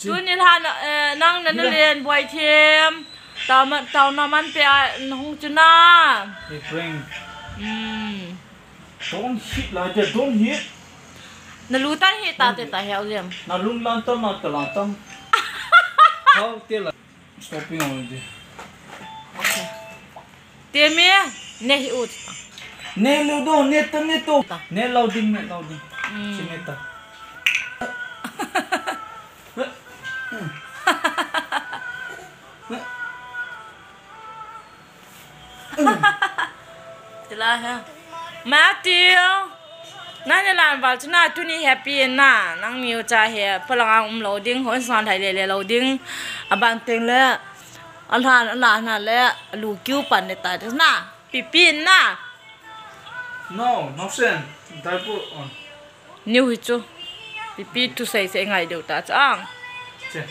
chú ni han nang nan len boy thêm tao nó man pe hong chú na Bring don't hit like that, don't hit na lu tan hi ta te ta heo liam na lung lan tâm na ta lan tâm how tell stopping already okay te me ne hi ut ne lu do ne to ne loading sineta Tila ha Matthew nãy làm vào chỗ nào tu ni happy na nang nhiều cha he palang loading hoi san thai le loading aban teng le alhan na le lu kyu pan ne ta na pipin na no sen dai pu new hi chu pipi tu sai sai ngai do ta chang che